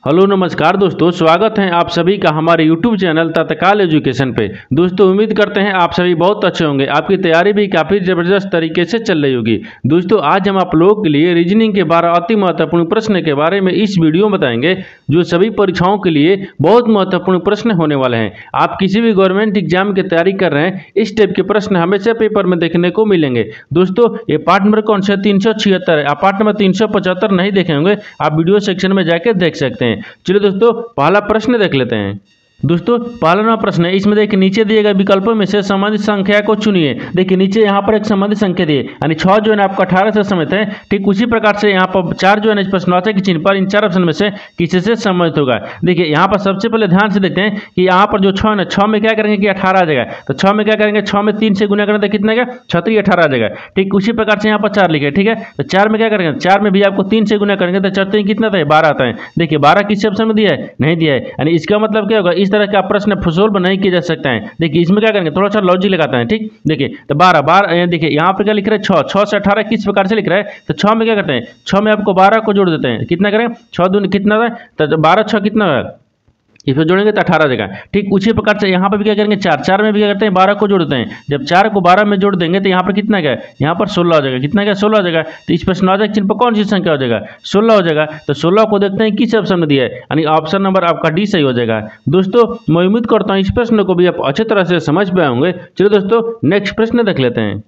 Hello नमस्कार दोस्तों, स्वागत है आप सभी का हमारे YouTube चैनल तत्काल एजुकेशन पे। दोस्तों उम्मीद करते हैं आप सभी बहुत अच्छे होंगे, आपकी तैयारी भी काफ़ी ज़बरदस्त तरीके से चल रही होगी। दोस्तों आज हम आप लोगों के लिए रीजनिंग के 12 अति महत्वपूर्ण प्रश्न के बारे में इस वीडियो में बताएंगे, जो सभी परीक्षाओं के लिए बहुत महत्वपूर्ण प्रश्न होने वाले हैं। आप किसी भी गवर्नमेंट एग्जाम की तैयारी कर रहे हैं, इस टाइप के प्रश्न हमेशा पेपर में देखने को मिलेंगे। दोस्तों ये पार्ट नंबर कौन सा 376 है, आप पार्ट नंबर 375 नहीं देखे होंगे, आप वीडियो सेक्शन में जाकर देख सकते हैं। चलिए दोस्तों पहला प्रश्न देख लेते हैं। दोस्तों पहला नंबर प्रश्न है, इसमें देखिए नीचे दिए गए विकल्पों में से संबंधित संख्या को चुनिए। देखिए नीचे यहाँ पर एक संबंधित संख्या दिए, यानी 6 जो है ना आपका 18 से संबंधित है। ठीक उसी प्रकार से यहाँ पर 4 जो है ना इस प्रश्नवाचक के चिन्ह पर इन 4 ऑप्शन में से किसी से संबंधित होगा। देखिए यहाँ पर सबसे पहले ध्यान से देखते हैं कि यहाँ पर जो 6 है ना, 6 में क्या करेंगे कि 18 आ जाएगा, तो 6 में क्या करेंगे, 6 में 3 से गुना करेंगे तो कितना का 6 18 आ जाएगा। ठीक उसी प्रकार से यहाँ पर 4 लिखे, ठीक है, तो 4 में क्या करेंगे, 4 में भी आपको 3 से गुना करेंगे तो 4 कितना आता है 12 आता है। देखिए 12 किस ऑप्शन में दिया है, नहीं दिया है, यानी इसका मतलब क्या होगा, इस तरह का प्रश्न सोल्व नहीं किया जा सकता है। देखिए इसमें क्या करेंगे, थोड़ा सा लॉजिक लगाते हैं। ठीक देखिए तो 12 देखिए यहाँ पर क्या लिख रहे हैं 6 से 18 किस प्रकार से लिख रहा है, तो 6 में क्या करते हैं, 6 में आपको 12 को जोड़ देते हैं, कितना करें 6 दूनी कितना है, तो 12 6 कितना है, इसमें जोड़ेंगे तो 18 जगह। ठीक उसी प्रकार से यहाँ पर भी क्या करेंगे, 4 में भी क्या करते हैं 12 को जोड़ देते हैं। जब 4 को 12 में जोड़ देंगे तो यहाँ पर कितना क्या, यहाँ पर 16 हो जाएगा, कितना क्या 16 हो जाएगा। तो इस प्रश्नवाचक चिन्ह पर कौन सी संख्या हो जाएगा, 16 हो जाएगा। तो 16 को देखते हैं किस ऑप्शन में दिया है, यानी ऑप्शन नंबर आपका डी सही हो जाएगा। दोस्तों मैं उम्मीद करता हूँ इस प्रश्न को भी आप अच्छे तरह से समझ पाए होंगे। चलिए दोस्तों नेक्स्ट प्रश्न देख लेते हैं।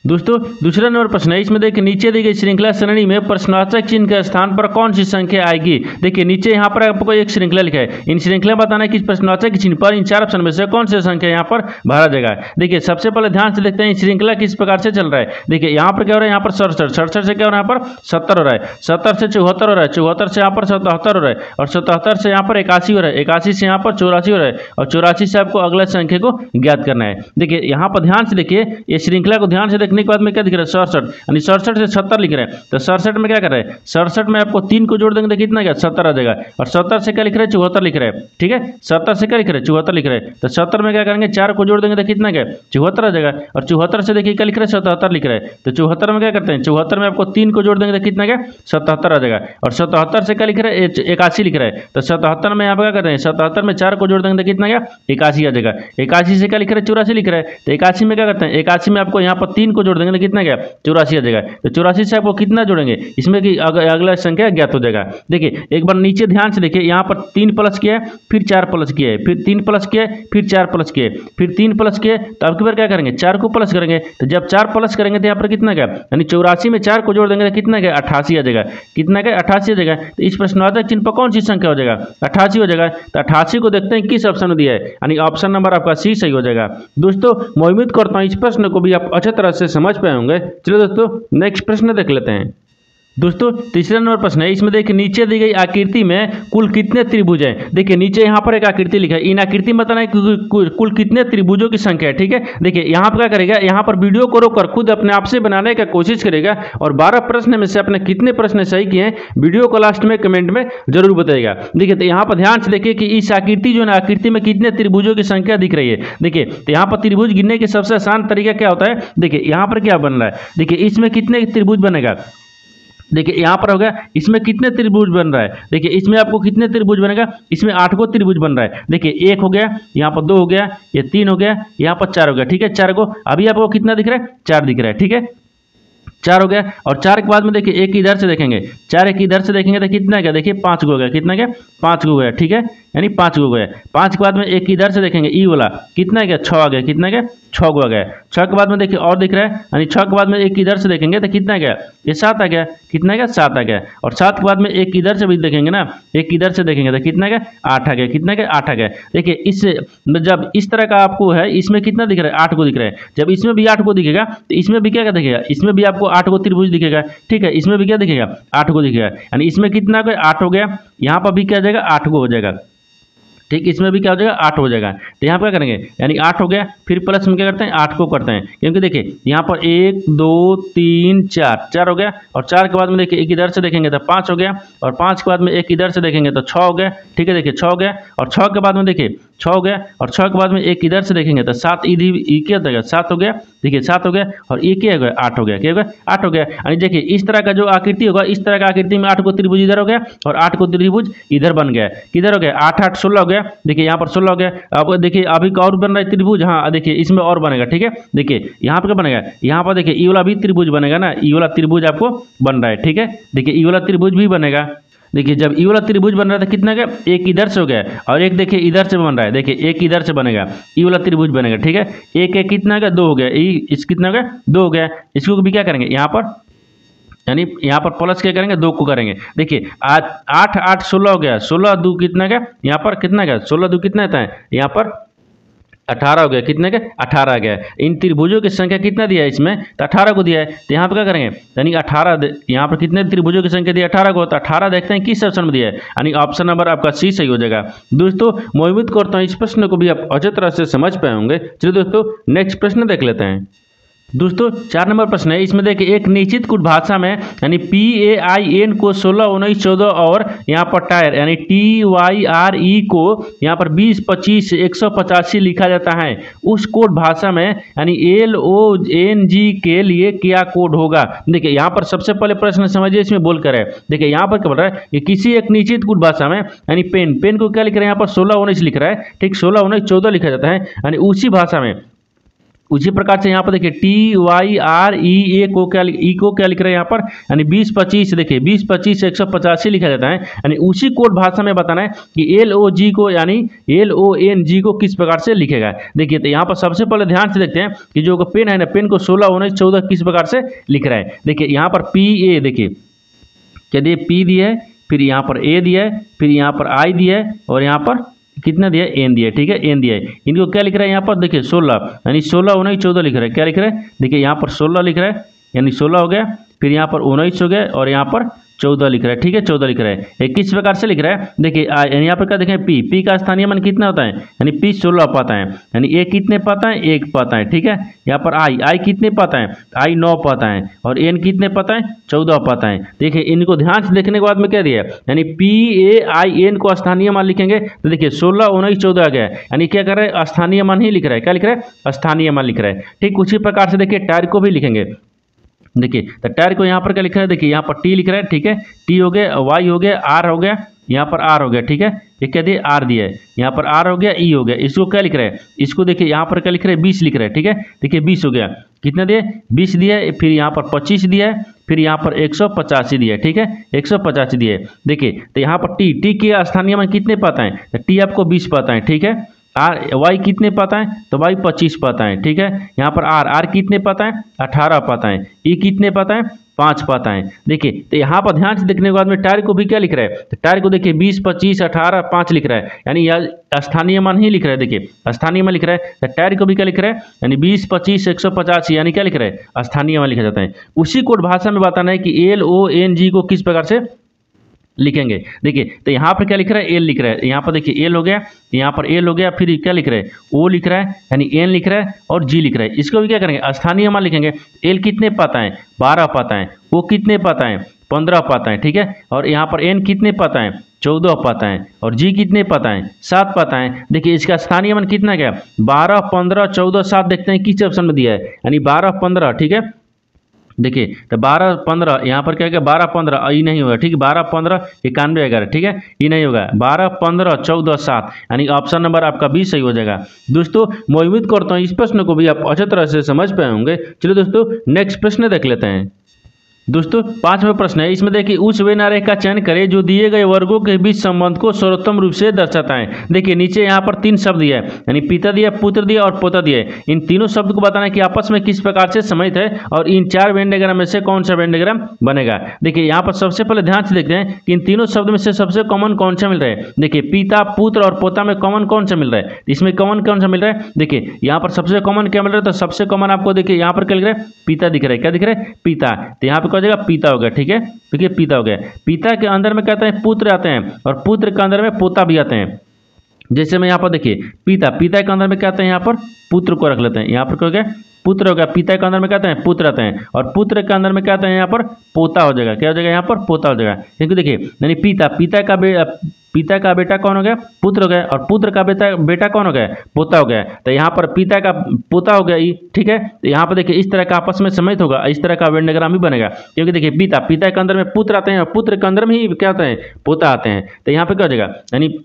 दोस्तों दूसरा नंबर प्रश्न है, इसमें देखिए नीचे दी गई श्रृंखला श्रेणी में प्रश्नवाचक चिन्ह के स्थान पर कौन सी संख्या आएगी। देखिए नीचे यहाँ पर आपको एक श्रृंखला लिखा है, इन श्रृंखला बताना है कि प्रश्नवाचक चिन्ह पर इन 4 ऑप्शन में से कौन सी संख्या यहाँ पर भरा जाएगा। देखिए सबसे पहले ध्यान से देखते हैं श्रृंखला किस प्रकार से चल रहा है। देखिए यहाँ पर क्या हो रहा है, यहाँ पर 67 से क्या हो रहा है, यहाँ पर 70 हो रहा है, 70 से 74 हो रहा है, 74 से यहाँ पर 77 हो रहा है, और 77 से यहाँ पर 81 हो रहा है, 81 से यहाँ पर 84 हो रहा है, और 84 से आपको अगला संख्या को ज्ञात करना है। देखिए यहाँ पर ध्यान से देखिए, ये श्रृंखला को ध्यान से देखने के बाद में क्या दिख रहा है 67, यानी 67 से 70 लिख रहे हैं। तो 67 में क्या कर रहे हैं, 67 में आपको 3 को जोड़ देंगे तो कितना क्या 70 आ जाएगा, और 70 से क्या लिख रहे हैं 74 लिख रहे हैं। ठीक है 70 से क्या लिख रहे हैं 74 लिख रहे हैं। तो 70 में क्या करेंगे 4 को जोड़ देंगे तो कितना क्या 74 आ जाएगा, और 74 से देखिए क्या लिख रहे हैं 77 लिख रहे हैं। तो 74 में क्या करते हैं, 74 में आपको 3 को जोड़ देंगे तो कितना क्या 77 आ जाएगा, और 77 से क्या लिख रहे हैं 81 लिख रहे हैं। तो 77 में यहाँ पर क्या करते हैं, 77 में 4 को जोड़ देंगे तो कितना क्या 81 आ जाएगा। 81 से क्या लिख रहे हैं 84 लिख रहे हैं। तो 81 में क्या करते हैं, 81 में आपको यहाँ पर 3 को जोड़ देंगे तो कितना क्या 84 आ जाएगा। तो 84 से आपको कितना जोड़ेंगे, इसमें की अगला संख्या ज्ञात हो जाएगा। देखिए एक बार नीचे ध्यान से देखिए, यहाँ पर 3 प्लस किया है, फिर 4 प्लस किया है, फिर 3 प्लस किया है, फिर 4 प्लस किया है, फिर 3 प्लस किया है। तो अब की बार क्या करेंगे 4 को प्लस करेंगे। तो जब 4 प्लस करेंगे तो यहाँ पर कितना क्या, यानी 84 में 4 को जोड़ देंगे तो कितना क्या 88 आ जाएगा, कितना क्या 88 आ जाएगा। तो इस प्रश्नवाचक चिन्ह पर कौन सी संख्या हो जाएगा 88 हो जाएगा। तो 88 को देखते हैं किस ऑप्शन में दिया है, यानी ऑप्शन नंबर आपका सी सही हो जाएगा। दोस्तों मैं उम्मीद करता हूँ इस प्रश्न को भी आप अच्छे तरह से समझ पाए होंगे। चलिए दोस्तों नेक्स्ट प्रश्न देख लेते हैं। दोस्तों तीसरा नंबर प्रश्न है, इसमें देखिए नीचे दी गई आकृति में कुल कितने त्रिभुज हैं। देखिए नीचे यहाँ पर एक आकृति लिखा है, इन आकृति में बताना है कि कुल कितने त्रिभुजों की संख्या है। ठीक है देखिए यहाँ पर क्या करेगा, यहाँ पर वीडियो को रोककर खुद अपने आप से बनाने का कोशिश करेगा, और 12 प्रश्न में से अपने कितने प्रश्न सही किए हैं वीडियो को लास्ट में कमेंट में जरूर बताएगा। देखिए तो यहाँ पर ध्यान से देखिए कि इस आकृति जो है आकृति में कितने त्रिभुजों की संख्या दिख रही है। देखिए तो यहाँ पर त्रिभुज गिनने की सबसे आसान तरीका क्या होता है, देखिए यहाँ पर क्या बन रहा है, देखिए इसमें कितने त्रिभुज बनेगा। देखिए यहाँ पर हो गया, इसमें कितने त्रिभुज बन रहा है, देखिए इसमें आपको कितने त्रिभुज बनेगा, इसमें 8 को त्रिभुज बन रहा है। देखिए 1 हो गया, यहाँ पर 2 हो गया, ये 3 हो गया, यहाँ पर 4 हो गया। ठीक है 4 को अभी आपको कितना दिख रहा है 4 दिख रहा है। ठीक है 4 हो गया, और 4 के बाद में देखिए एक इधर से देखेंगे, 4 एक इधर से देखेंगे तो कितना गया, देखिए 5 को हो गया, कितना गया 5 को हो गया। ठीक है यानी 5 को हो गया। 5 के बाद में एक इधर से देखेंगे ई वाला, कितना गया 6 आ गया, कितना गया 6 को आ गया। 6 के बाद में देखिए और दिख रहा है, यानी 6 के बाद में एक इधर से देखेंगे तो कितना गया ये 7 आ गया, कितना गया 7 आ गया। और 7 के बाद में एक इधर से भी देखेंगे ना, एक इधर से देखेंगे तो कितना गया 8 आ गया, कितना गया 8 आ गया। देखिए इस जब इस तरह का आपको है, इसमें कितना दिख रहा है 8 को दिख रहा है। जब इसमें भी 8 को दिखेगा तो इसमें भी क्या दिखेगा, इसमें भी आपको 8 को त्रिभुज दिखेगा। ठीक है इसमें भी क्या दिखेगा 8 को दिखेगा, यानी इसमें कितना को 8 हो गया, यहाँ पर भी क्या जाएगा 8 को हो जाएगा। ठीक इसमें भी क्या हो जाएगा 8 हो जाएगा। तो यहाँ पर क्या करेंगे, यानी 8 हो गया, फिर प्लस में क्या करते हैं 8 को करते हैं, क्योंकि देखिए यहाँ पर 1 2 3 4 हो गया, और 4 के बाद में देखिए एक इधर से देखेंगे तो 5 हो गया, और 5 के बाद में एक इधर से देखेंगे तो 6 हो गया। ठीक है देखिए 6 हो गया, और 6 के बाद में देखिए 6 हो गया, और 6 के बाद में एक इधर से देखेंगे तो 7 इधर क्या हो जाएगा 7 हो गया, देखिए 7 हो गया, और ये क्या हो गया 8 हो गया, क्या हो गया 8 हो गया। यानी देखिए इस तरह का जो आकृति होगा, इस तरह का आकृति में 8 को त्रिभुज इधर हो गया और 8 को त्रिभुज इधर बन गया, किधर हो गया 8 8 16 हो गया, देखिए यहाँ पर 16 हो गया। अब देखिए अभी और बन रहा है त्रिभुज, हाँ देखिए इसमें और बनेगा, ठीक है, देखिए यहाँ पर क्या बनेगा, यहाँ पर देखिए ये वाला भी त्रिभुज बनेगा ना, ये वाला त्रिभुज आपको बन रहा है, ठीक है, देखिए ये वाला त्रिभुज भी बनेगा। देखिए जब ये वाला त्रिभुज बन रहा था कितना गया, एक इधर से हो गया और एक देखिए इधर से बन रहा है, देखिए एक इधर से बनेगा, ये वाला त्रिभुज बनेगा, ठीक है, एक एक कितना गया 2 हो गया, इस कितना गया 2 हो गया। इसको भी क्या करेंगे यहाँ पर, यानी यहाँ पर प्लस क्या करेंगे 2 को करेंगे, देखिए 8 8 16 हो गया, 16 2 कितना गया, यहाँ पर कितना गया 16 2 कितना आता है, यहाँ पर 18 हो गया, कितने का 18 गया। इन त्रिभुजों की संख्या कितना दिया है इसमें, तो 18 को दिया है, तो यहाँ पर क्या करेंगे, यानी 18 यहाँ पर कितने त्रिभुजों की संख्या दी 18 को, तो 18 देखते हैं किस ऑप्शन में दिया है, यानी ऑप्शन नंबर आपका सी सही हो जाएगा। दोस्तों मैं उम्मीद करता हूँ इस प्रश्न को भी आप अच्छी तरह से समझ पाए होंगे। चलिए दोस्तों नेक्स्ट प्रश्न देख लेते हैं। दोस्तों 4 नंबर प्रश्न है, इसमें देखिए एक निश्चित कुट भाषा में यानी PAIN को 16 19 14 और यहाँ पर टायर यानी TYRE को यहाँ पर 20 25 185 लिखा जाता है, उस कोड भाषा में यानी LONG के लिए क्या कोड होगा। देखिए यहाँ पर सबसे पहले प्रश्न समझिए, इसमें बोल कर है, देखिए यहाँ पर क्या बोल रहा है कि किसी एक निश्चित कुट भाषा में यानी पेन को क्या लिख रहे हैं, यहाँ पर 16 19 लिख रहा है, ठीक, 16 19 14 लिखा जाता है, यानी उसी भाषा में उसी प्रकार से यहाँ पर देखिए TYRE को क्या लिख रहे हैं यहाँ पर, यानी 20 25 देखिए 20 25 185 लिखा जाता है, यानी उसी कोड भाषा में बताना है कि LOG को यानी LONG को किस प्रकार से लिखेगा। देखिए तो यहाँ पर सबसे पहले ध्यान से देखते हैं कि जो पेन है ना, पेन को 16 19 14 किस प्रकार से लिख रहा है। देखिए यहाँ पर PA देखिए क्या दिए, P दिया है, फिर यहाँ पर A दिया है, फिर यहाँ पर I दिया है, और यहाँ पर कितना दिया है N दिया है, ठीक है, N दिया है। इनको क्या लिख रहा है यहाँ पर देखिए 16 यानी 16 19 14 लिख रहा है, क्या लिख रहा है, देखिए यहाँ पर 16 लिख रहा है, यानी 16 हो गया, फिर यहाँ पर 19 हो गया, और यहाँ पर 14 लिख रहा है, ठीक है 14 लिख रहा है। ये किस प्रकार से लिख रहा है, देखिए यहाँ पर क्या देखें P का स्थानीय मान कितना होता है, यानी P 16 पाता है, यानी A कितने पाता है 1 पाता है, ठीक है। यहाँ पर I कितने पाता है, I 9 पाता है, और N कितने पाता है 14 पाता है। देखिए इनको ध्यान से देखने के बाद में क्या दिया है, यानी PAIN को स्थानीय मान लिखेंगे, तो देखिए 16 19 14 आ गया, यानी क्या कर रहा है स्थानीय मान ही लिख रहा है, क्या लिख रहा है स्थानीय मान लिख रहा है। ठीक उसी प्रकार से देखिए टायर को भी लिखेंगे, देखिए तो टायर को यहाँ पर क्या लिख रहा है, देखिए यहाँ पर T लिख रहा है, ठीक है, T हो गया, Y हो गया, R हो गया, यहाँ पर R हो गया, ठीक है, ये क्या दिया R दिया है, यहाँ पर R हो गया, E हो गया। इसको क्या लिख रहा है, इसको देखिए यहाँ पर क्या लिख रहा है 20 लिख रहा है, ठीक है, देखिए 20 हो गया, कितना दिया 20 दिया है, फिर यहाँ पर 25 दिया है, फिर यहाँ पर 185 दिया है, ठीक है 185 दिया है। देखिए तो यहाँ पर T के स्थानीय मान कितने पाता है, तो T आपको 20 पाता है, ठीक है, Y कितने पाता है, तो Y 25 पाता है, ठीक है। यहाँ पर R कितने पाता है 18 पाता है, E कितने पाता है 5 पाता है। देखिए तो यहाँ पर ध्यान से देखने के बाद में टायर को भी क्या लिख रहा है, तो टायर को देखिए 20 25 18 5 लिख रहा है, यानी यह स्थानीय मान ही लिख रहा है, देखिए स्थानीय मान लिख रहा है। तो टायर को भी क्या लिख रहा है, यानी 20 25 185 यानी क्या लिख रहा है स्थानीय मान लिखा जाता है। उसी कोड भाषा में बताना है कि LONG को किस प्रकार से लिखेंगे। देखिए तो यहाँ पर क्या लिख रहा है L लिख रहा है, यहाँ पर देखिए L हो गया, यहाँ पर L हो गया, फिर क्या लिख रहा है O लिख रहा है, यानी N लिख रहा है, और G लिख रहा है। इसको भी क्या करेंगे स्थानीय मान लिखेंगे। L कितने पाता है 12 पाता है, O कितने पाता है 15 पाता है, ठीक है, और यहाँ पर N कितने पाता है 14 पाता है, और G कितने पाता है 7 पाता है। देखिए इसका स्थानीय मान कितना गया 12 15 14 7, देखते हैं किस ऑप्शन में दिया है, यानी 12 15, ठीक है। देखिए तो 12 15 यहाँ पर क्या 12 15 ये नहीं होगा, ठीक है, 12 15 91 11, ठीक है, ये नहीं होगा, 12 15 14 7, यानी ऑप्शन नंबर आपका 20 सही हो जाएगा। दोस्तों मैं उम्मीद करता हूँ इस प्रश्न को भी आप अच्छी तरह से समझ पाए होंगे। चलिए दोस्तों नेक्स्ट प्रश्न देख लेते हैं। दोस्तों 5वां प्रश्न है, इसमें देखिए उस वे आरेख का चयन करें जो दिए गए वर्गों के बीच संबंध को सर्वोत्तम रूप से दर्शाता है। देखिए नीचे यहाँ पर 3 शब्द दिया है, यानी पिता दिया, पुत्र दिया और पोता दिया है। इन तीनों शब्द को बताना है कि आपस में किस प्रकार से सम्मिलित है, और इन 4 वेन डायग्राम में से कौन सा वेन डायग्राम बनेगा। देखिए यहाँ पर सबसे पहले ध्यान से देखते हैं कि इन तीनों शब्द में से सबसे कॉमन कौन सा मिल रहा है। देखिए पिता पुत्र और पोता में कॉमन कौन सा मिल रहा है, इसमें कॉमन कौन सा मिल रहा है। देखिए यहाँ पर सबसे कॉमन क्या मिल रहा है, तो सबसे कॉमन आपको देखिए यहाँ पर क्या दिख रहा है पिता दिख रहा है, क्या दिख रहा है पिता, तो यहाँ पर क्या हो जाएगा पिता हो गया, ठीक है। देखिए पिता हो गया, पिता के अंदर में कहते हैं पुत्र आते हैं, और पुत्र के अंदर में पोता भी आते हैं। जैसे मैं यहाँ पर देखिए पिता के अंदर में कहते हैं यहाँ पर पुत्र को रख लेते हैं, यहाँ पर क्या हो गया पुत्र हो गया, पिता के अंदर में कहते हैं पुत्र आते हैं, और पुत्र के अंदर में कहते हैं यहाँ पर पोता हो जाएगा, क्या हो जाएगा यहाँ पर पोता हो जाएगा। क्योंकि देखिए यानी पिता का पिता का बेटा कौन हो गया, पुत्र हो गया, और पुत्र का बेटा कौन हो गया, पोता हो गया। तो यहाँ पर पिता का पोता हो गया ई, ठीक है। तो यहाँ पर देखिए इस तरह का आपस में सम्मिलित होगा, इस तरह का वेन डायग्राम भी बनेगा, क्योंकि देखिए पिता के अंदर में पुत्र आते हैं और पुत्र के अंदर में ही क्या आते हैं, पोता आते हैं। तो यहाँ पे क्या हो जाएगा, यानी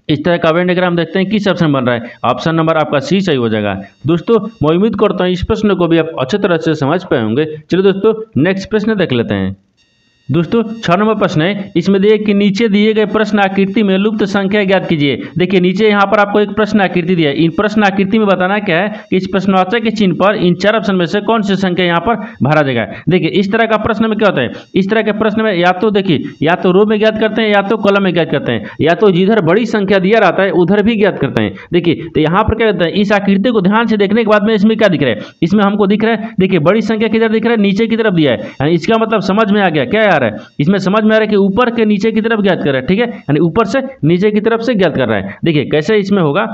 इस तरह का वेन डायग्राम देखते हैं किस ऑप्शन बन रहा है, ऑप्शन नंबर आपका सी सही हो जाएगा। दोस्तों मैं उम्मीद करता हूँ इस प्रश्न को भी आप अच्छे तरह से समझ पाए होंगे। चलिए दोस्तों नेक्स्ट प्रश्न देख लेते हैं। दोस्तों 6 नंबर प्रश्न है, इसमें देखिए कि नीचे दिए गए प्रश्न आकृति में लुप्त संख्या ज्ञात कीजिए। देखिए नीचे यहाँ पर आपको एक प्रश्न आकृति दिया है, इन प्रश्न आकृति में बताना क्या है कि इस प्रश्नवाचक के चिन्ह पर इन 4 ऑप्शन में से कौन सी संख्या यहाँ पर भरा जाएगा। देखिए इस तरह का प्रश्न में क्या होता है, इस तरह के प्रश्न में या तो देखिए या तो रो में ज्ञात करते हैं या तो कॉलम में ज्ञात करते हैं, या तो जिधर बड़ी संख्या दिया रहता है उधर भी ज्ञात करते हैं। देखिए तो यहाँ पर क्या कहते हैं, इस आकृति को ध्यान से देखने के बाद में इसमें क्या दिख रहा है, इसमें हमको दिख रहा है, देखिए बड़ी संख्या किधर दिख रहा है, नीचे की तरफ दिया है, यानी इसका मतलब समझ में आ गया क्या आ रहा है, इसमें समझ में आ रहा है कि ऊपर के नीचे की तरफ ज्ञात कर रहा है, ठीक है, यानी ऊपर से नीचे की तरफ से ज्ञात कर रहा है। देखिए कैसे इसमें होगा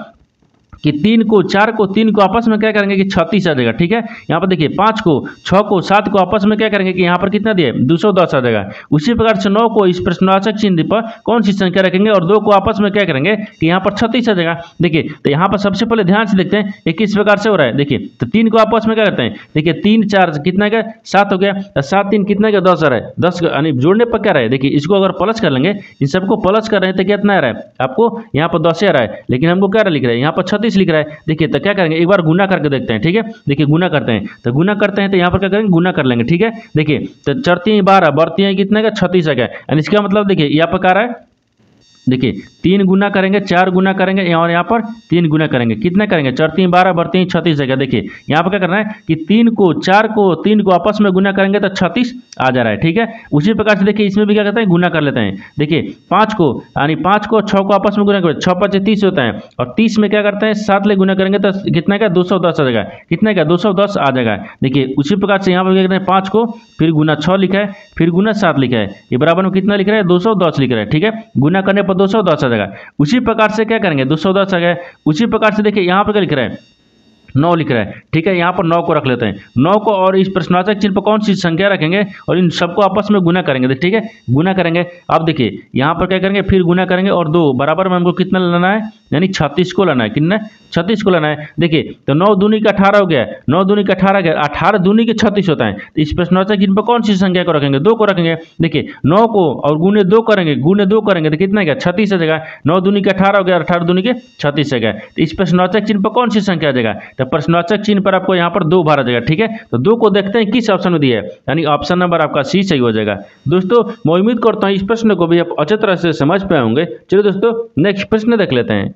कि 3 को 4 को 3 को आपस में क्या करेंगे कि 36 आ जाएगा, ठीक है। यहाँ पर देखिए 5 को 6 को 7 को आपस में क्या करेंगे कि यहाँ पर कितना दिया 210 आ जाएगा। उसी प्रकार से 9 को इस प्रश्नवाचक चिन्ह पर कौन सी संख्या रखेंगे और 2 को आपस में क्या करेंगे कि यहाँ पर 36 आ जाएगा। देखिए तो यहाँ पर सबसे पहले ध्यान से देखते हैं ये किस प्रकार से हो रहा है। देखिए तो 3 को आपस में क्या करते हैं, देखिए 3 4 कितना का 7 हो गया, 7 3 कितना का 10 आ रहा है, 10 यानी जोड़ने पर क्या रहा है, देखिए इसको अगर प्लस कर लेंगे, इन सबको प्लस कर रहे हैं तो कितना आ रहा है आपको यहाँ पर 10 आ रहा है, लेकिन हमको क्या लिख रहा है यहाँ पर 36 लिख रहा है। देखिए तो क्या करेंगे एक बार गुना करके देखते हैं, ठीक है। देखिए गुना करते हैं तो यहाँ पर क्या करेंगे गुना कर लेंगे, ठीक है। देखिए तो 4 3 12 बढ़ती है कितने का 36 आ गया, यानी इसका मतलब देखिए यहाँ पर क्या रहा है, देखिए 3 गुना करेंगे 4 गुना करेंगे और यहाँ पर 3 गुना करेंगे, कितना करेंगे 4 3 12 बढ़ते हैं 36 जगह। देखिए यहाँ पर क्या करना है कि 3 को 4 को 3 को आपस में गुना करेंगे तो 36 आ जा रहा है, ठीक है। उसी प्रकार से देखिए इसमें भी क्या करते हैं गुना कर लेते हैं। देखिए 5 को यानी 5 को 6 को आपस में गुना करेंगे, 6 5 30 होता है, और 30 में क्या करते हैं 7 ले गुना करेंगे तो कितना का 210 आ जाएगा, कितना का 210 आ जाएगा। देखिए उसी प्रकार से यहाँ पर क्या करते हैं 5 को फिर गुना 6 लिखा है, फिर गुना 7 लिखा है, ये बराबर में कितना लिख रहा है 210 लिख रहा है, ठीक है। गुना करने पर 210 आ जाएगा। उसी प्रकार से क्या करेंगे 210 आ गया। उसी प्रकार से देखिए यहाँ पर क्या लिख रहा है 9 लिख रहा है, ठीक है। यहाँ पर 9 को रख लेते हैं, 9 को और इस प्रश्नवाचक चिन्ह पर कौन सी संख्या रखेंगे और इन सबको आपस में गुना करेंगे, ठीक है, गुना करेंगे। अब देखिए यहाँ पर क्या करेंगे फिर गुना करेंगे और 2 बराबर में हमको कितना लाना है, यानी 36 को लाना है, कितना 36 को लाना है। देखिए तो 9 दूनी का 18 हो गया, 9 दूनी का 18 गया, 18 दूनी के 36 होता है। तो इस प्रश्नवाचक चिन्ह पर कौन सी संख्या को रखेंगे, 2 को रखेंगे। देखिए 9 को और गुने 2 करेंगे, गुने 2 करेंगे तो कितना गया 36 आ जाएगा, 9 दूनी का 18 हो गया, 18 दूनी के 36 आ गया। तो इस प्रश्नवाचक चिन्ह पर कौन सी संख्या आ जाएगा, तो प्रश्नवाचक चिन्ह पर आपको यहाँ पर 2 भरा जाएगा, ठीक है। तो 2 को देखते हैं किस ऑप्शन में दिया है, यानी ऑप्शन नंबर आपका सी सही हो जाएगा। दोस्तों मैं उम्मीद करता हूँ इस प्रश्न को भी आप अच्छे तरह से समझ पाए होंगे। चलिए दोस्तों नेक्स्ट प्रश्न देख लेते हैं।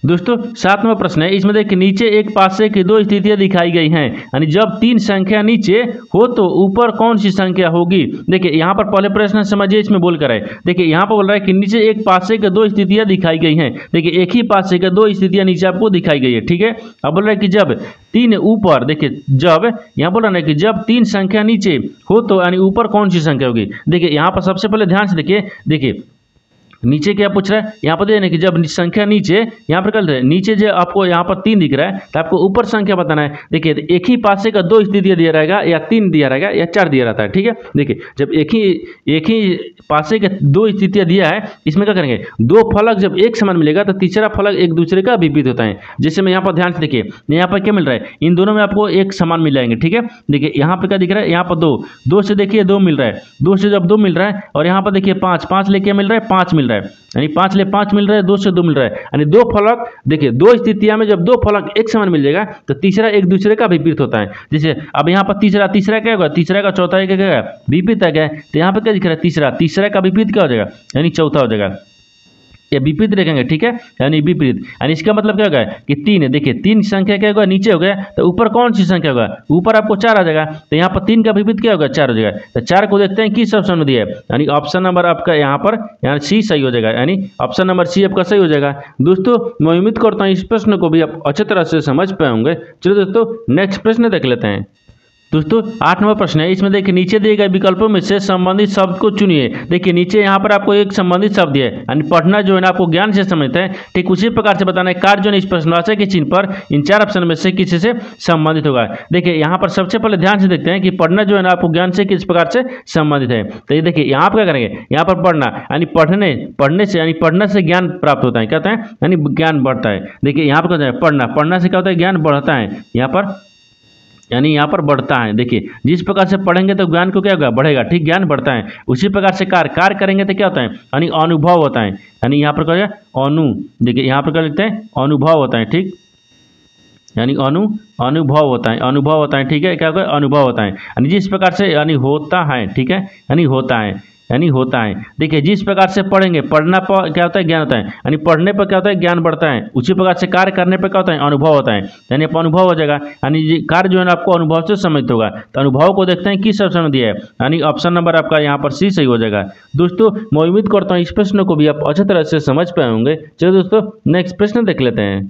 दोस्तों 7 नंबर प्रश्न है, इसमें देखिए नीचे एक पासे की 2 स्थितियां दिखाई गई हैं, यानी जब 3 संख्या नीचे हो तो ऊपर कौन सी संख्या होगी। देखिए यहाँ पर पहले प्रश्न समझिए इसमें बोल कर है। देखिए यहाँ पर बोल रहा है कि नीचे एक पासे के 2 स्थितियां दिखाई गई हैं। देखिए एक ही पासे के 2 स्थितियां नीचे आपको दिखाई गई है, ठीक है। अब बोल रहा है कि जब 3 ऊपर, देखिए जब यहाँ बोल रहा है कि जब 3 संख्या नीचे हो तो यानी ऊपर कौन सी संख्या होगी। देखिए यहाँ पर सबसे पहले ध्यान से देखिए नीचे क्या पूछ रहा है, यहाँ पर देखिए कि जब संख्या नीचे, यहाँ पर कर नीचे जो आपको यहाँ पर 3 दिख रहा है तो आपको ऊपर संख्या बताना है। देखिए एक ही पासे का 2 स्थितियां दिया रहेगा या 3 दिया रहेगा या 4 दिया रहता है, ठीक है। देखिए जब एक ही पासे के 2 स्थितियां दिया है, इसमें क्या करेंगे 2 फलक जब एक समान मिलेगा तो तीसरा फलक एक दूसरे का विपरीत होता है। जैसे मैं यहाँ पर ध्यान से देखिए यहाँ पर क्या मिल रहा है, इन दोनों में आपको एक समान मिल जाएंगे, ठीक है। देखिए यहाँ पर क्या दिख रहा है, यहाँ पर 2 से देखिए 2 मिल रहा है, 2 से जब 2 मिल रहा है, और यहाँ पर देखिए 5 लेके मिल रहा है 5 मिल रहा है, यानी 5 ले 5 मिल रहा है, 2 से 2 मिल रहा है, यानी 2 फलक। देखिए 2 स्थितियां में जब 2 फलक एक समान मिल जाएगा तो तीसरा एक दूसरे का विपरीत होता है। जैसे अब यहाँ पर तीसरा क्या होगा, तीसरा का चौथा क्या होगा विपरीत आ गया, तो यहाँ पर क्या दिख रहा है तीसरा का विपरीत क्या हो जाएगा, यानी चौथा हो जाएगा, या विपरीत देखेंगे, ठीक है, यानी विपरीत। यानी इसका मतलब क्या होगा कि 3, देखिए 3 संख्या क्या होगा नीचे हो गया तो ऊपर कौन सी संख्या होगा, ऊपर आपको 4 आ जाएगा। तो यहाँ पर 3 का विपरीत क्या होगा 4 हो जाएगा। तो 4 को देखते हैं किस ऑप्शन में दिया है, यानी ऑप्शन नंबर आपका यहाँ पर सी सही हो जाएगा, यानी ऑप्शन नंबर सी आपका सही हो जाएगा। दोस्तों मैं उम्मीद करता हूँ इस प्रश्न को भी आप अच्छे तरह से समझ पाए होंगे। चलिए दोस्तों नेक्स्ट प्रश्न देख लेते हैं। दोस्तों 8 नंबर प्रश्न है, इसमें देखिए नीचे दिए गए विकल्पों में से संबंधित शब्द को चुनिए। देखिए नीचे यहाँ पर आपको एक संबंधित शब्द है, यानी पढ़ना जो है ना आपको ज्ञान से संबंधित है, ठीक उसी प्रकार से बताना है कार्य जो है इस प्रश्नवाचक के चिन्ह पर इन 4 ऑप्शन में से किसी से संबंधित होगा। देखिए यहाँ पर सबसे पहले ध्यान से देखते हैं कि पढ़ना जो है ना आपको ज्ञान से किस प्रकार से संबंधित है। तो ये देखिए यहाँ पर क्या करेंगे, यहाँ पर पढ़ना यानी पढ़ने से यानी पढ़ने से ज्ञान प्राप्त होता है, क्या होता है यानी ज्ञान बढ़ता है। देखिए यहाँ पर क्या होता है, पढ़ना से क्या होता है ज्ञान बढ़ता है, यहाँ पर यानी यहाँ पर बढ़ता है। देखिए जिस प्रकार से पढ़ेंगे तो ज्ञान को क्या होगा, बढ़ेगा, ठीक ज्ञान बढ़ता है। उसी प्रकार से कार्य करेंगे तो क्या होता है यानी अनुभव होता है, यानी यहाँ पर क्या देखिए यहाँ पर क्या लिखते हैं अनुभव होता है, ठीक यानी अनुभव होता है, ठीक है क्या होगा अनुभव होता है, यानी जिस प्रकार से यानी होता है, ठीक है यानी होता है। देखिए जिस प्रकार से पढ़ेंगे, पढ़ना पर क्या होता है ज्ञान होता है, यानी पढ़ने पर क्या होता है ज्ञान बढ़ता है। उसी प्रकार से कार्य करने पर क्या होता है अनुभव होता है, यानी आपको अनुभव हो जाएगा, यानी कार्य जो है ना आपको अनुभव से संबंधित होगा। तो अनुभव को देखते हैं किस ऑप्शन में दिया है, यानी ऑप्शन नंबर आपका यहाँ पर सी सही हो जाएगा। दोस्तों मैं उम्मीद करता हूँ इस प्रश्न को भी आप अच्छी तरह से समझ पाए होंगे। चलो दोस्तों नेक्स्ट प्रश्न देख लेते हैं।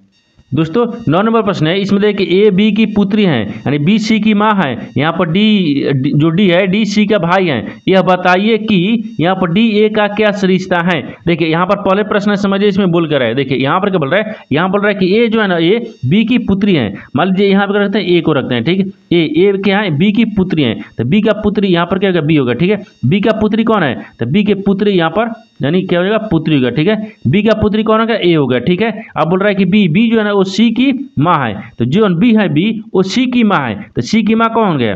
दोस्तों 9 नंबर प्रश्न है, इसमें देखिए ए बी की पुत्री है, यानी बी सी की माँ है, यहाँ पर डी है डी सी का भाई है। यह बताइए कि यहाँ पर डी ए का क्या रिश्ता है। देखिए यहाँ पर पहले प्रश्न समझिए, इसमें बोल कर है। देखिए यहाँ पर क्या बोल रहा है, यहाँ बोल रहा है कि ए जो है ना ए बी की पुत्री है। मान लीजिए यहाँ पर रखते हैं ए को रखते हैं, ठीक है ए क्या है बी की पुत्री है, तो बी का पुत्री यहाँ पर क्या होगा बी होगा, ठीक है। बी का पुत्री कौन है, तो बी के पुत्री यहाँ पर यानी क्या हो जाएगा पुत्री होगा, ठीक है। बी का पुत्री कौन होगा ए होगा, ठीक है। अब बोल रहा है कि बी जो है ना वो सी की माँ है, तो जो बी है बी वो सी की माँ है, तो सी की माँ कौन हो गया।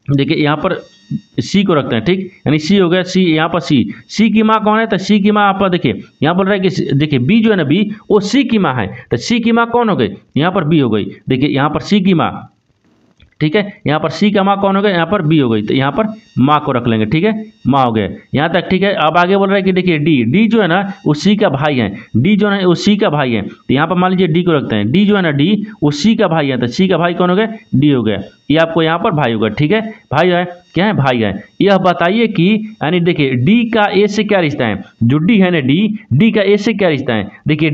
देखिए यहाँ पर सी को रखते हैं, ठीक यानी सी हो गया, सी यहाँ पर सी की माँ कौन है, तो सी की माँ आप देखिए यहाँ बोल रहा है कि देखिए बी जो है ना बी वो सी की माँ है, तो सी की माँ कौन हो गई, यहाँ पर बी हो गई। देखिए यहाँ पर सी की माँ, ठीक है, यहाँ पर सी का माँ कौन हो गया, यहाँ पर बी हो गई, तो यहाँ पर माँ को रख लेंगे, ठीक है माँ हो गया यहाँ तक, ठीक है। अब आगे बोल रहा है कि देखिए डी जो है ना वो सी का भाई है, डी जो है वो सी का भाई है, तो यहाँ पर मान लीजिए डी को रखते हैं, डी जो है ना डी वो सी का भाई है, तो सी का भाई कौन हो गया डी हो गया, ये आपको यहाँ पर भाई होगा, ठीक है भाई है क्या है भाई है। यह बताइए कि यानी देखिए डी का ए से क्या रिश्ता है, जो डी है ना डी का ए से क्या रिश्ता है। देखिए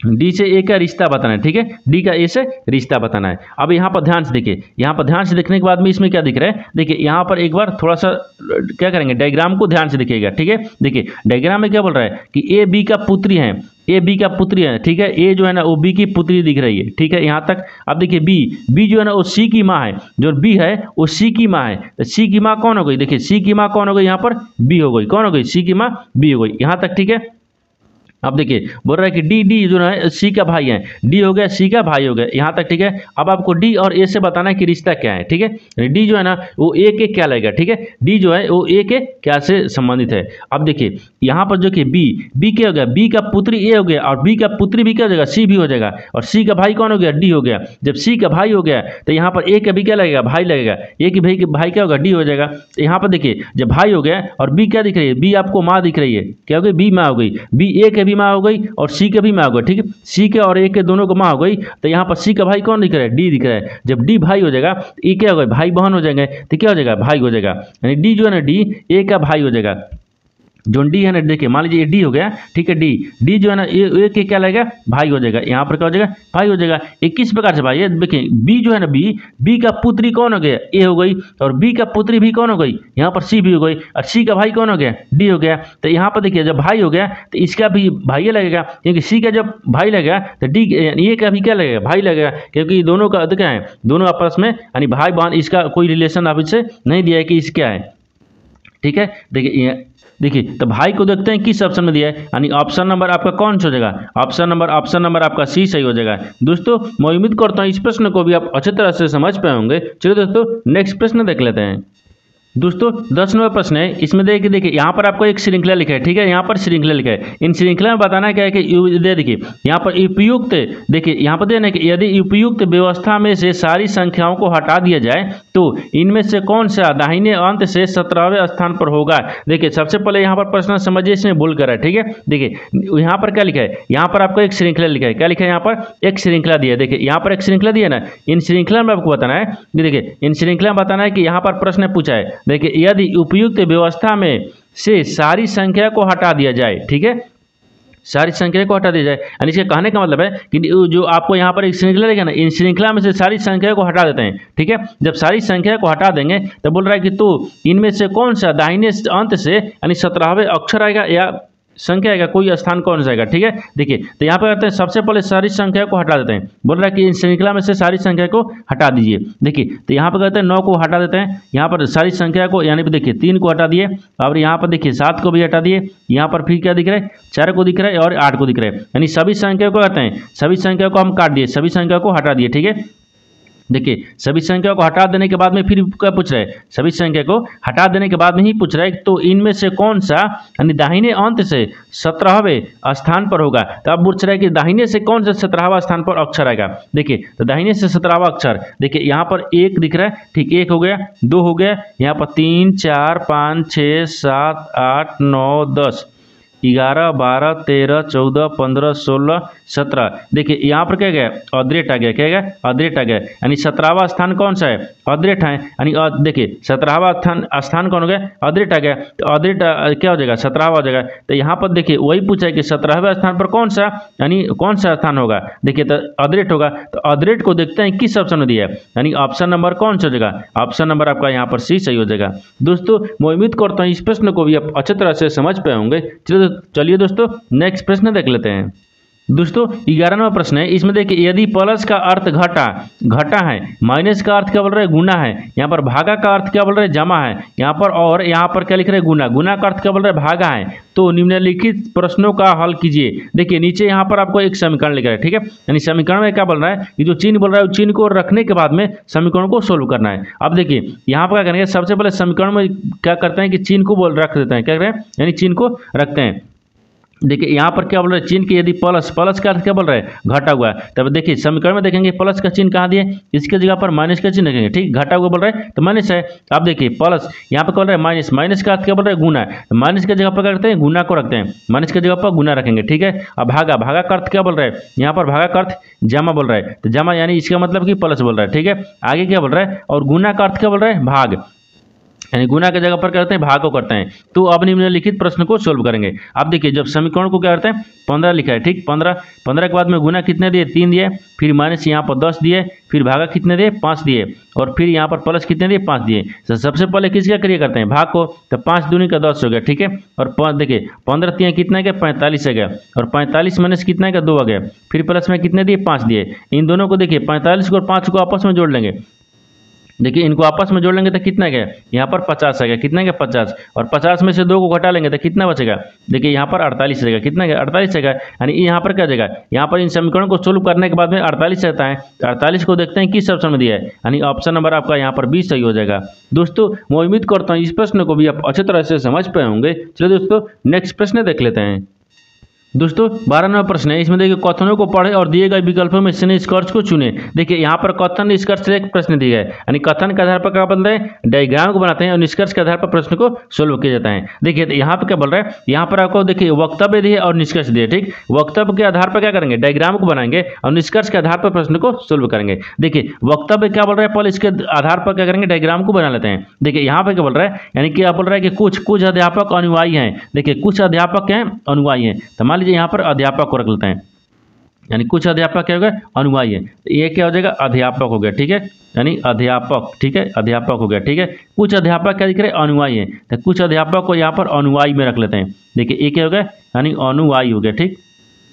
डी से ए का रिश्ता बताना है, ठीक है डी का ए से रिश्ता बताना है। अब यहाँ पर ध्यान से देखिए, यहाँ पर ध्यान से देखने के बाद में इसमें क्या दिख रहा है, देखिए यहाँ पर एक बार थोड़ा सा क्या करेंगे डायग्राम को ध्यान से देखिएगा, ठीक है। देखिए डायग्राम में क्या बोल रहा है कि ए बी का पुत्री है, ए बी का पुत्री है, ठीक है। ए जो है ना वो बी की पुत्री दिख रही है, ठीक है यहाँ तक। अब देखिए बी जो है ना वो सी की माँ है, जो बी है वो सी की माँ है, तो सी की माँ कौन हो गई, देखिए सी की माँ कौन हो गई, यहाँ पर बी हो गई, कौन हो गई सी की माँ बी हो गई यहाँ तक, ठीक है। अब देखिए बोल रहा है कि डी जो है सी का भाई है, डी हो गया सी का भाई हो गया यहाँ तक, ठीक है। अब आपको डी और ए से बताना है कि रिश्ता क्या है, ठीक है। डी जो है ना वो ए के क्या लगेगा, ठीक है डी जो है वो ए के क्या से संबंधित है। अब देखिए यहाँ पर जो कि बी क्या हो गया, बी का पुत्री ए हो गया, और बी का पुत्री भी क्या हो जाएगा सी भी हो जाएगा, और सी का भाई कौन हो गया डी हो गया। जब सी का भाई हो गया तो यहाँ पर ए का भी क्या लगेगा भाई लगेगा, ए की भाई क्या होगा डी हो जाएगा। तो यहाँ पर देखिए जब भाई हो गया और बी क्या दिख रही है, बी आपको माँ दिख रही है, क्या हो गई बी माँ हो गई, बी ए के भी माँ हो गई और सी के भी माँ हो गई, ठीक है सी के और ए के दोनों को माँ हो गई। तो यहाँ पर सी का भाई कौन दिख रहा है डी दिख रहा है। जब डी भाई हो जाएगा तो ए क्या हो गया भाई बहन हो जाएंगे, तो क्या हो जाएगा भाई हो जाएगा, यानी डी जो है ना डी ए का भाई हो जाएगा। जो डी है ना देखिए मान लीजिए डी हो गया, ठीक है डी जो है ना ए के क्या लगेगा भाई हो जाएगा, यहाँ पर क्या हो जाएगा भाई हो जाएगा। ये किस प्रकार से भाई है, देखिए बी जो है ना बी का पुत्री कौन हो गया ए हो गई, और बी का पुत्री भी कौन हो गई यहाँ पर सी भी हो गई, और सी का भाई कौन हो गया डी हो गया। तो यहाँ पर देखिए जब भाई हो गया तो इसका भी भाई लगेगा, क्योंकि सी का जब भाई लगेगा तो डी ए का भी क्या लगेगा भाई लगेगा, क्योंकि दोनों का क्या है दोनों आपस में यानी भाई बहन, इसका कोई रिलेशन आप इससे नहीं दिया है कि इस क्या है, ठीक है। देखिए तो भाई को देखते हैं किस ऑप्शन में दिया है, यानी ऑप्शन नंबर आपका कौन सा हो जाएगा, ऑप्शन नंबर आपका सी सही हो जाएगा। दोस्तों मैं उम्मीद करता हूँ इस प्रश्न को भी आप अच्छी तरह से समझ पाए होंगे। चलिए दोस्तों नेक्स्ट प्रश्न देख लेते हैं। दोस्तों 10 नंबर प्रश्न है, इसमें देखिए यहाँ पर आपको एक श्रृंखला लिखा है, ठीक है यहाँ पर श्रृंखला लिखा है। इन श्रृंखला में बताना क्या है कि देखिए यहाँ पर उपयुक्त, देखिए यहाँ पर देना कि यदि उपयुक्त व्यवस्था में से सारी संख्याओं को हटा दिया जाए तो इनमें से कौन सा दाहिने अंत से 17वें स्थान पर होगा। देखिए सबसे पहले यहाँ पर प्रश्न समझिए, इसमें भूल कर है, ठीक है। देखिए यहाँ पर क्या लिखा है, यहाँ पर आपको एक श्रृंखला लिखा है, क्या लिखा है यहाँ पर एक श्रृंखला दिया है। देखिए यहाँ पर एक श्रृंखला दिया ना, इन श्रृंखला में आपको बताना है, देखिए इन श्रृंखला में बताना है कि यहाँ पर प्रश्न पूछा है, देखिए यदि उपयुक्त व्यवस्था में से सारी संख्या को हटा दिया जाए, ठीक है सारी संख्या को हटा दिया जाए। यानी इसके कहने का मतलब है कि जो आपको यहाँ पर एक श्रृंखला रहेगा ना, इन श्रृंखला में से सारी संख्या को हटा देते हैं। ठीक है, जब सारी संख्या को हटा देंगे तो बोल रहा है कि तो इनमें से कौन सा दाहिने अंत से यानी 17वें अक्षर आएगा या संख्या आएगा, कोई स्थान कौन सा आएगा। ठीक है, देखिए तो यहाँ पर करते हैं सबसे पहले सारी संख्या को हटा देते हैं। बोल रहा है कि इन श्रृंखला में से सारी संख्या को हटा दीजिए। देखिए तो यहाँ पर कहते हैं 9 को हटा देते हैं, यहाँ पर सारी संख्या को यानी देखिए 3 को हटा दिए, और यहाँ पर देखिए 7 को भी हटा दिए, यहाँ पर फिर क्या दिख रहा है 4 को दिख रहा है और 8 को दिख रहा है। यानी सभी संख्या को कहते हैं, सभी संख्या को हम काट दिए, सभी संख्या को हटा दिए। ठीक है, देखिए सभी संख्या को हटा देने के बाद में फिर क्या पूछ रहा है, सभी संख्या को हटा देने के बाद में ही पूछ रहा है तो इनमें से कौन सा यानी दाहिने अंत से 17वें स्थान पर होगा। तो अब पूछ रहा है कि दाहिने से कौन सा 17वां स्थान पर अक्षर आएगा। देखिए तो दाहिने से 17वां अक्षर, देखिए यहाँ पर 1 दिख रहा है, ठीक 1 हो गया, 2 हो गया, यहाँ पर 3 4 5 6 7 8 9 10 11 12 13 14 15 16 17। देखिए यहाँ पर क्या गया अदृट आ गया, क्या गया अदृट आ गया, यानी 17वां स्थान कौन सा है अदृट है। यानी देखिए 17वां स्थान कौन हो गया अदृट आ गया, तो अदृट क्या हो जाएगा 17वां हो जाएगा। तो यहाँ पर देखिए वही पूछा है कि 17वें स्थान पर कौन सा यानी कौन सा स्थान होगा। देखिए तो अदृट होगा, तो अदृट को देखते हैं किस ऑप्शन में दिया है, यानी ऑप्शन नंबर कौन सा हो जाएगा, ऑप्शन नंबर आपका यहाँ पर सी सही हो जाएगा। दोस्तों मैं उम्मीद करता हूँ इस प्रश्न को भी आप अच्छी तरह से समझ पाए होंगे। चलिए दोस्तों नेक्स्ट प्रश्न देख लेते हैं। दोस्तों 11वां प्रश्न है, इसमें देखिए यदि प्लस का अर्थ घटा है, माइनस का अर्थ क्या बोल रहे हैं गुना है, यहाँ पर भागा का अर्थ क्या बोल रहे हैं जमा है, यहाँ पर और यहाँ पर क्या लिख रहे हैं गुना का अर्थ क्या बोल रहे हैं भागा है। तो निम्नलिखित प्रश्नों का हल कीजिए। देखिए नीचे यहाँ पर आपको एक समीकरण लिखा है। ठीक है, यानी समीकरण में क्या बोल रहा है कि जो चिन्ह बोल रहा है चिन्ह को रखने के बाद में समीकरण को सोल्व करना है। अब देखिए यहाँ पर क्या करेंगे, सबसे पहले समीकरण में क्या करते हैं कि चिन्ह को रख देते हैं, क्या करें यानी चिन्ह को रखते हैं। देखिए यहाँ पर क्या बोल रहे हैं चिन्ह के यदि प्लस का अर्थ क्या बोल रहे हैं घटा हुआ है, तब देखिए समीकरण में देखेंगे प्लस का चिन्ह कहाँ दिए, इसके जगह पर माइनस का चिन्ह रखेंगे। ठीक, घटा हुआ बोल रहे हैं तो माइनस है। अब देखिए प्लस यहाँ पर बोल रहे हैं माइनस का अर्थ क्या बोल रहे हैं गुना है, तो माइनस के जगह पर क्या करते हैं गुना को रखते हैं, माइनस के जगह पर गुना रखेंगे। ठीक है, अब भागा का अर्थ क्या बोल रहे हैं, यहाँ पर भागा का अर्थ जमा बोल रहा है, तो जमा यानी इसका मतलब कि प्लस बोल रहा है। ठीक है, आगे क्या बोल रहा है और गुना का अर्थ क्या बोल रहा है भाग, यानी गुना की जगह पर करते हैं भाग को करते हैं। तो अब निम्नलिखित प्रश्न को सोल्व करेंगे। अब देखिए जब समीकरण को क्या करते हैं 15 लिखा है, ठीक 15 के बाद में गुना कितने दिए 3 दिए, फिर माइनस यहाँ पर 10 दिए, फिर भागा कितने दिए 5 दिए, और फिर यहाँ पर प्लस कितने दिए 5 दिए। तो सबसे पहले किसका क्रिया करते हैं भाग को, तो 5 दूनी का 10 हो गया। ठीक है, और 5 देखिए 15 3 कितना है 45 है गया, और 45 माइनस कितना है 2 आ गया, फिर प्लस में कितने दिए 5 दिए। इन दोनों को देखिए 45 को और 5 को आपस में जोड़ लेंगे। देखिए इनको आपस में जोड़ लेंगे तो कितना गया यहाँ पर 50 आ गया, कितना गया 50, और 50 में से 2 को घटा लेंगे तो कितना बचेगा, देखिए यहाँ पर 48 रहेगा, कितना गया 48 रहेगा। यानी यहाँ पर क्या जाएगा, यहाँ पर इन समीकरणों को सोल्व करने के बाद में 48 रहता है, तो 48 को देखते हैं किस ऑप्शन में दिया है, यानी ऑप्शन नंबर आपका यहाँ पर 20 सही हो जाएगा। दोस्तों मैं उम्मीद करता हूँ इस प्रश्न को भी आप अच्छी तरह से समझ पाए होंगे। चलिए दोस्तों नेक्स्ट प्रश्न देख लेते हैं। दोस्तों 12वां प्रश्न है, इसमें देखिए कथनों को पढ़े और दिए गए विकल्पों में से निष्कर्ष को चुने। देखिए यहाँ पर कथन निष्कर्ष एक प्रश्न दिया है, यानी कथन के आधार पर क्या बोलते हैं डायग्राम को बनाते हैं और निष्कर्ष के आधार पर प्रश्न को सोल्व किया जाता है। देखिए यहाँ पर क्या बोल रहा है, यहाँ पर आपको देखिए वक्तव्य दिए और निष्कर्ष दिए। ठीक, वक्तव्य के आधार पर क्या करेंगे डायग्राम को बनाएंगे और निष्कर्ष के आधार पर प्रश्न को सोल्व करेंगे। देखिए वक्तव्य क्या बोल रहा है, पहले इसके आधार पर क्या करेंगे डायग्राम को बना लेते हैं। देखिए यहाँ पर क्या बोल रहा है, यानी कि आप बोल रहा है कि कुछ अध्यापक अनुयायी हैं। देखिए कुछ अध्यापक हैं अनुयायी हैं, तो मान लीजिए यहाँ पर अध्यापक को रख लेते हैं, यानी कुछ अध्यापक क्या हो गया अनुयायी है, ये क्या हो जाएगा अध्यापक हो गया। ठीक है, यानी अध्यापक, ठीक है अध्यापक हो गया। ठीक है, कुछ अध्यापक क्या दिख रहे अनुयायी है, तो कुछ अध्यापक को यहाँ पर अनुयायी में रख लेते हैं। देखिए ये क्या हो गया यानी अनुयायी हो गया। ठीक,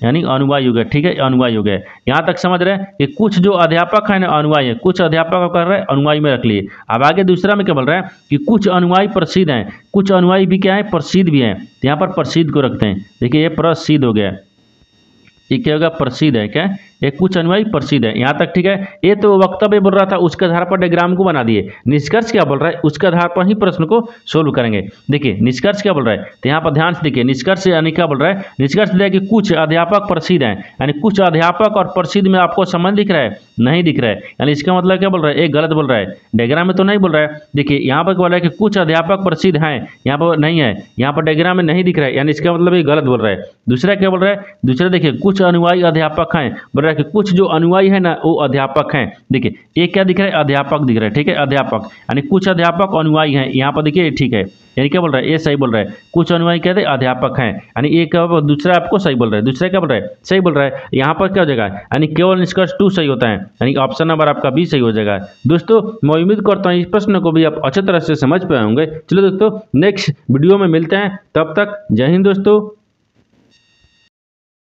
यानी अनुयायी हो गया। ठीक है, अनुयायी हो गया। यहाँ तक समझ रहे हैं कि कुछ जो अध्यापक है ना अनुयायी है, कुछ अध्यापक कर रहे हैं अनुयायी में रख लिए। अब आगे दूसरा में क्या बोल रहा है कि कुछ अनुयायी प्रसिद्ध हैं, कुछ अनुयायी भी क्या है प्रसिद्ध भी हैं, तो यहाँ पर प्रसिद्ध को रखते हैं। देखिए ये प्रसिद्ध हो गया, ये क्या होगा प्रसिद्ध है, क्या ये कुछ अनुयायी प्रसिद्ध है। यहाँ तक ठीक है। ये तो वक्तव्य बोल रहा था, उसके आधार पर डायग्राम को बना दिए। निष्कर्ष क्या बोल रहा है, उसके आधार पर ही प्रश्न को सोल्व करेंगे। देखिए निष्कर्ष क्या बोल रहा है, तो यहाँ पर ध्यान से देखिए निष्कर्ष यानी क्या बोल रहा है, निष्कर्ष दिया कि कुछ अध्यापक प्रसिद्ध हैं, यानी कुछ अध्यापक और प्रसिद्ध में आपको संबंध दिख रहा है, नहीं दिख रहा है, यानी इसका मतलब क्या बोल रहा है, एक गलत बोल रहा है, डायग्राम में तो नहीं बोल रहा है। देखिए यहाँ पर बोल रहा है कि कुछ अध्यापक प्रसिद्ध हैं, यहाँ पर नहीं है, यहाँ पर डायग्राम में नहीं दिख रहा है, यानी इसका मतलब ये गलत बोल रहा है। दूसरा क्या बोल रहा है, दूसरा देखिए कुछ अनुयायी अध्यापक हैं, बोल रहा है कि कुछ जो अनुयायी है ना वो अध्यापक हैं। देखिए एक क्या दिख रहा है, अध्यापक दिख रहा है, ठीक है, अध्यापक, यानी कुछ अध्यापक अनुयायी हैं, यहाँ पर देखिए ठीक है, यानी क्या बोल रहा है, ये सही बोल रहा है, कुछ अनुयायी कहते हैं अध्यापक हैं, यानी एक दूसरा आपको सही बोल रहा है, दूसरा क्या बोल रहा है, सही बोल रहा है। यहाँ पर क्या हो जाएगा, यानी केवल निष्कर्ष 2 सही होता है, यानी ऑप्शन नंबर आपका बी सही हो जाएगा। दोस्तों मैं उम्मीद करता हूँ इस प्रश्न को भी आप अच्छी तरह से समझ पाए होंगे। चलो दोस्तों नेक्स्ट वीडियो में मिलते हैं, तब तक जय हिंद दोस्तों।